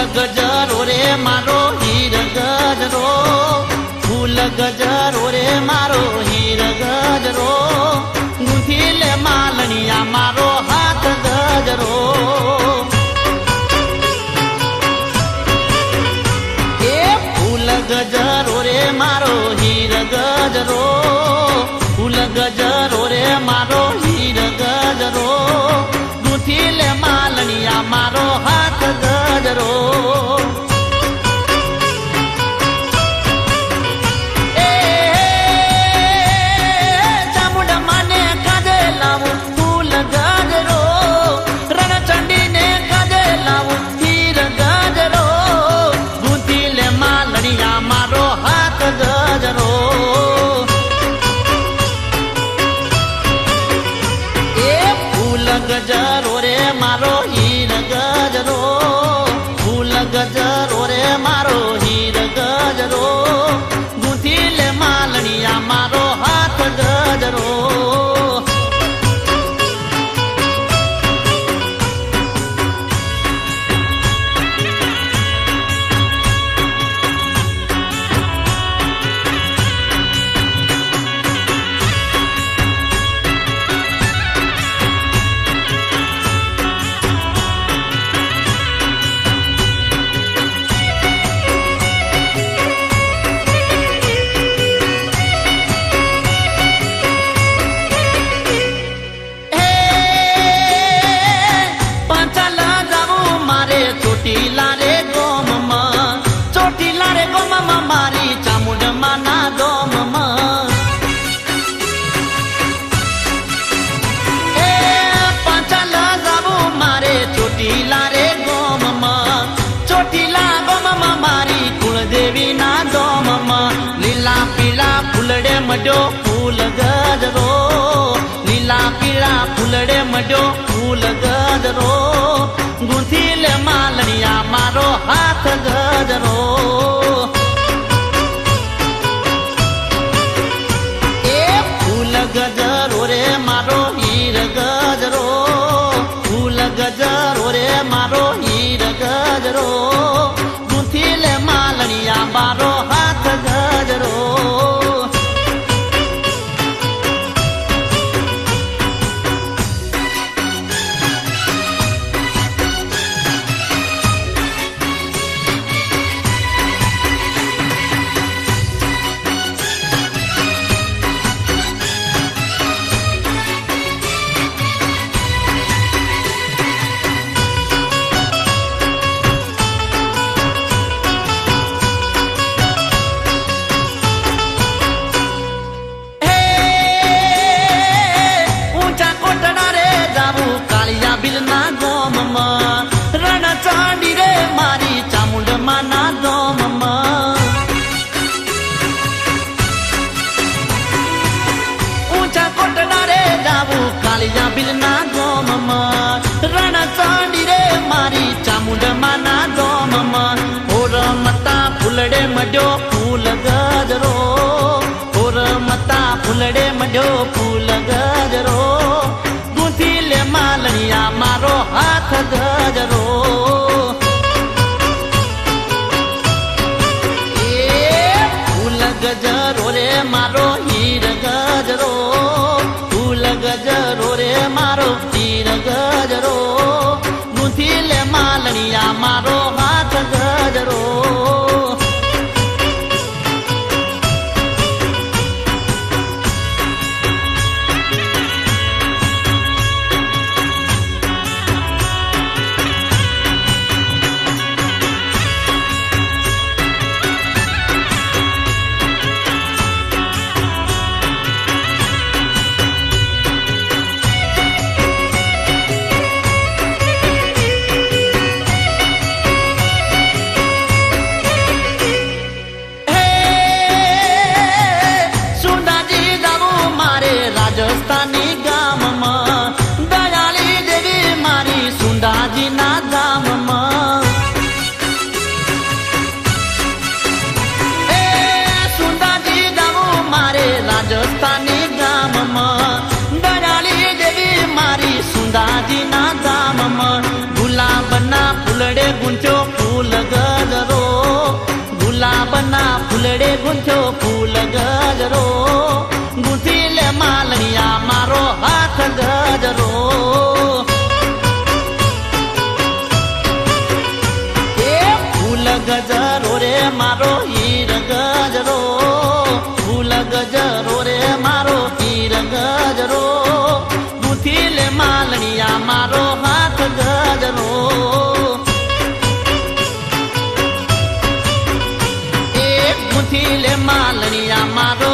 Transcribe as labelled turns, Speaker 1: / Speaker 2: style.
Speaker 1: गजरो रे मारो हीर गजरो, फूल गजरो रे मारो हीर गजरो, गुंथीले मालनिया मारो हाथ गजरो। ए फूल गजरो रे मारो हीर गजरो, फूल गजरो रे मारो हीर गजरो, गुंथीले मालनिया मारो हाथ गजरो। गजरो रे मारो हीर गजरो, फूल गजरो रे मारो हीर गजरो, गुंथीले मालनिया मारो हाथ गजरो। चोटीला रे गोम मारी चामुंड माना दोम ए पांचाल जाबू मारे चोटीला रे गोम चोटीला गोम मारी कुलदेवी ना दोम लीला पीला फुलड़े मड्यो फूल गजरो, लीला पीला फुलड़े मड्यो फूल गजरो, गुंथीले मालनिया मारो हाथ गजरो। ए फूल गजरो रे मारो हीर गजरो, फूल गजरो रे मारो हीर गजरो, गुंथीले मालनिया मारो हाथ गजरो। बिलना गोम रण चांडी रे मारी चामुंड माना दोम ऊंचा कोटना रे जाबू कालिया बिलना गोम रण चांडी रे मारी चामुंड माना दोम और मता फुलड़े मड्यो फूल गजरो, और मता फुलड़े मड्यो फूल गजरो, गुंथीले मालनिया मारो हाथ गजरो। ए फूल गजरो रे मारो हीर गजरो, फूल गजरो रे मारो हीर गजरो, गुंथीले मालनिया मारो हाथ गजरो। ફૂલ ગજરો ગુલાબના ફૂલડે ગુંથ્યો ફૂલ ગજરો ગુંથી લે માલણિયા મારો હાથ ગજરો એ ફૂલ ગજરો રે મારો હીર ગજરો ફૂલ ગજરો રે મારો હીર ગજરો ગુંથી લે માલણિયા મારો હાથ ગજરો લે માલણિયા મારો